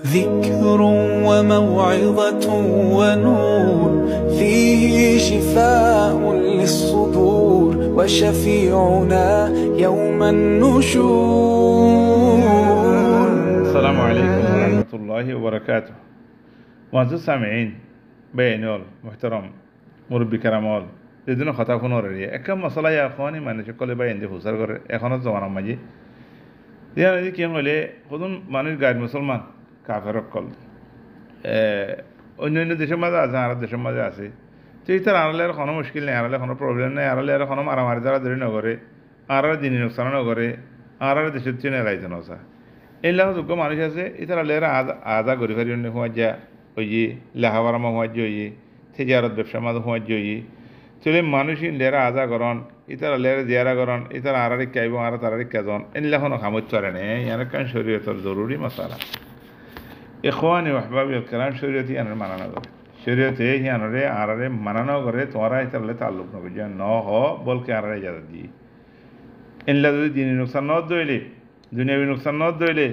ذكر وموعظة ونور فيه شفاء للصدور وشفيعنا يوم النشور. السلام عليكم ورحمة الله وبركاته. معزز سامعين بينول محترم মুরব্বী কেরামল যেদিন কথা ফোন রে একটা মশলা এখনই মানুষ কলে বাই এনে হুসার করে এখনো জমানার মাঝে দিয়া কি হলে কদন মানুষ গায়ের মুসলমান কাফের কল অন্য অন্য দেশের মাঝে আছে আর দেশের মাঝে আছে তো তার আড়ালে আর কোনো মুশকিল নেই আড়ালে কোনো প্রবলেম নেই আড়ালে আর কোনো মারামারি দ্বারা ধরে নগরে আর দিনী নোকসান নগরে আর দেশের চেয়ে এলাইতে নসা এইলাহ যোগ্য মানুষ আছে ইতার আলেরা আজা গরি ফারি অন্য সময় যা ওই যে লেহাবারামা সময় যে তেজারত ব্যবসার মাঝে সময় যে চলে মানুষই লেরা আজা করন ইতার লেরা জিয়ারা করন ইতার আড়ারি কাইব আর তারারি কাজন এনলাখনো খামত চলে নেই ইয়ার কারণ শরীয়তের জরুরি মশালা ইখওয়ানি ওয়াহবাবি কালাম শরীয়তে ইয়ানের মানানো করে শরীয়তে ইয়ানরে আড়ারে মানানো করে তোমরা ইতারলে তাল্লুক নবে যে ন হ বলকে আড়ারে যাদা দি এনলা যদি দিনী নোকসান ন দইলে দুনিয়াবি নোকসান ন দইলে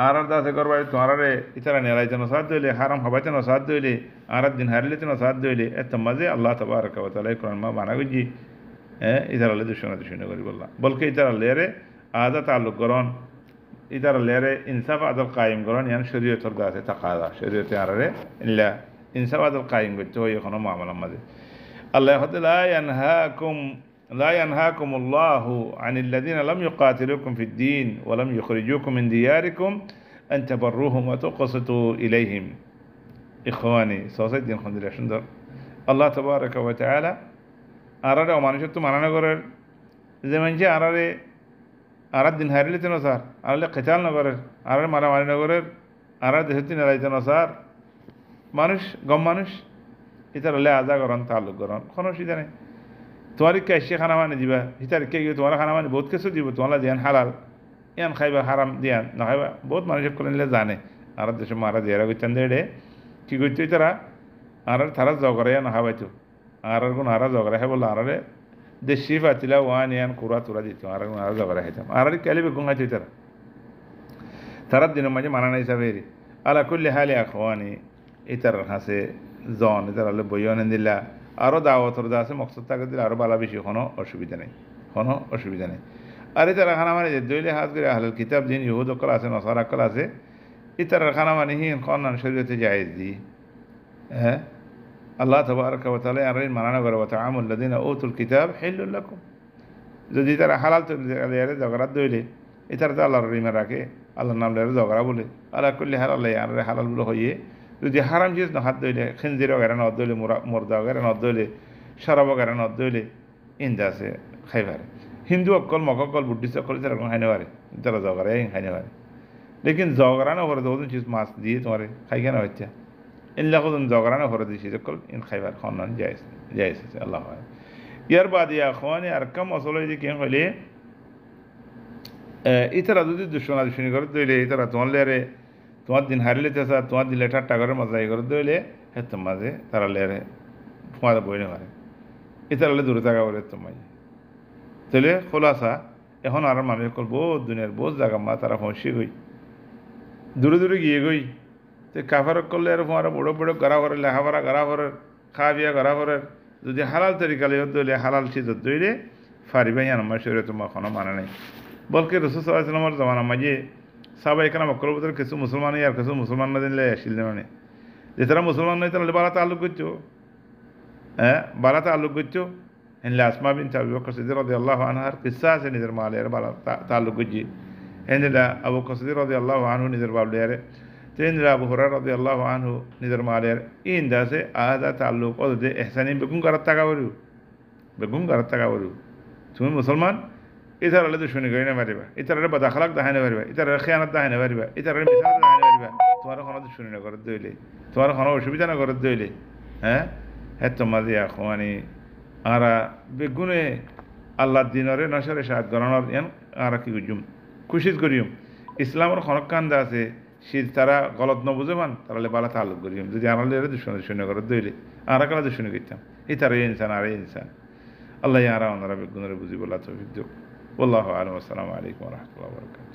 আর দাসে করবাই তোমরারে ইতারা নেলাইতে নসাদ দইলে হারাম হবাইতে নসাদ দইলে আর দিন হারিলেতে নসাদ দইলে এত মাঝে আল্লাহ তাবারক ওয়া তাআলা কোরআন মা বানা গজি ইতারালে দুশমনা করি বললা বলকে ইতারা লেরে আদা তাল্লুক করন ইতারা লেরে ইনসাফ আদল কায়েম করন ইয়ান শরীয়তের দাসে তাকাদা শরীয়তে আরে ইল্লা ইনসাফ আদল কায়েম করতে হয় এখনো মামলার মাঝে আল্লাহ لا ينهاكم الله عن الذين لم يقاتلوكم في الدين ولم يخرجوكم من دياركم أن تبروهم وتقسطوا إليهم إخواني سوسي الدين خندر شندر الله تبارك وتعالى أراد ومانشتو مانا نغرر زمن جاء أراد دين هاري لتنو صار أراد قتال نغرر أراد مانا ماني نغرر أراد دهتين لتنو صار মানুষ গম মানুষ ইতার হলে আজা করন তাল্লুক করন কোনো অসুবিধা নেই তোমার কে এসে খানা মানে দিবা হিতার কে গিয়ে তোমার খানা মানে বহুত কিছু দিব তোমার দিয়ান হালাল ইয়ান খাইবা হারাম দিয়ান না খাইবা বহুত মানুষ করলে জানে আর দেশে মারা দিয়ারা করতেন দেড়ে কি করতো তারা আর তারা জগরাইয়া না খাবাইতো আর কোন আর জগরা খাই বললো আরে দেশি পাতিলা ওয়ান ইয়ান কুড়া তুরা দিত আর কোন আর জগরা খাইতাম আর কেলে বেগুন খাইতো তারা দিনের মাঝে মানা নাই সাবেরি আলা করলে হালে আখওয়ানি ইতার হাসে জন ইতার হলে বইয়ন দিলা আরও দাওয়াতর দা আছে মকসদ থাকে দিলে আরও বালা বেশি কোনো অসুবিধা নেই আর ইতারা খানা মানে যে দইলে হাত করে আহলাল কিতাব দিন ইহুদ অকল আছে নসার অকল আছে ইতার খানা মানে হিন খনান শরীয়তে জায়েজ দি হ্যাঁ আল্লাহ তাবারক ওয়া তাআলা আর মানানো করে ওয়া তাআমুল লাযিনা উতুল কিতাব হিল্লুল লাকুম যদি তারা হালাল তো লেরে জগরাত দইলে ইতার তো আল্লাহর রিমা রাখে আল্লাহর নাম লেরে জগরা বলে আলা কুল্লি হালাল আর হালাল বলে হইয়ে যদি হারাম জিনিস না হাত দইলে খিনজির ওগারে নদ দইলে মুর্দা ওগারে নদ দইলে শরাব ওগারে নদ দইলে ইন্দা আছে খাইবারে হিন্দু অকল মকল বুদ্ধিস্ট অকল তারা খাইনে পারে তারা জগরা খাইনে পারে লেকিন জগরা না করে দোজন চিজ মাছ দিয়ে তোমার খাই কেন হচ্ছে ইনলা কদন জগরা না করে দিয়েছি অকল ইন খাইবার খনন জায়েজ আছে আল্লাহ ইয়ার বাদ ইয়া খাওয়ানি আর কম আসলে যে কি হলে ইতারা যদি দুশ্মনী করে দইলে ইতারা তোমার লেরে তোমার দিন হারিলে চাষা তোমার দিলে ঠাট্টা করে মজাই করে দইলে হেতো মাঝে তারা লেরে ফোঁয়া বইনে পারে ইতারালে দূরে থাকা বলে হেতো মাঝে তাহলে খোলাসা এখন আর মানুষ কল বহুত দুনিয়ার বহুত জায়গা মা তারা ফসি গই দূরে গিয়ে গই তো কাফার করলে আর ফোঁয়ারা বড়ো গড়া করে লেখাপড়া গড়া করে খাওয়া বিয়া গড়া করে যদি হালাল তরিকালে দইলে হালাল সিজত দইলে ফারিবাই আমার শরীরে তোমার কোনো মানে নেই বলকে রসুল সাল্লাল্লাহু আলাইহি ওয়াসাল্লামের জমানা মাঝে সাহাবায়ে কেরাম মক্কার ভিতরে কিছু মুসলমান আর কিছু মুসলমান না দিলে আসিল মানে যে তারা মুসলমান নয় তাহলে বালা তাল্লুক করছো বালা তাল্লুক করছো হেনলে আসমা বিনতে আবু বকর সিদ্দিক রাদিয়াল্লাহু আনহার কিসসা আছে নিজের মালের বালা তাল্লুক করছি হেনলে আবু বকর সিদ্দিক রাদিয়াল্লাহু আনহু নিজের বাবলেয়ারে তেনলে আবু হুরায়রা রাদিয়াল্লাহু আনহু নিজের মালের ইন্দা আছে আদা তাল্লুক ওদে ইহসানি বেগুন করার টাকা বড়ু তুমি মুসলমান ইতার হলে দুশ্মনী করে না পারিবা ইতার বদাখালাক দাহাইনে পারিবা ইতার খেয়ানত দাহাইনে পারিবা ইতার মিশাল দাহাইনে পারিবা তোমার কোনো দুশ্মনী না করে দইলে তোমার কোনো অসুবিধা না করে দইলে হ্যাঁ তোমার দিয়া খোয়ানি আর বেগুনে আল্লাহ দিনরে নসরে সাহায্য গণনার ইয়ান আর কি গুজুম খুশিত করিম ইসলামের খনকান্দা আছে সে তারা গলত নবুঝে মান তাহলে বালা তাল্লুক করিম যদি আনালে দুশ্মনী করে দইলে আর কালা দুশ্মনী করতাম ইতার ইনসান আর ইনসান আল্লাহ আর ওনারা বেগুনের বুঝি বলা তৌফিক দিও والله أعلم والسلام عليكم ورحمة الله وبركاته.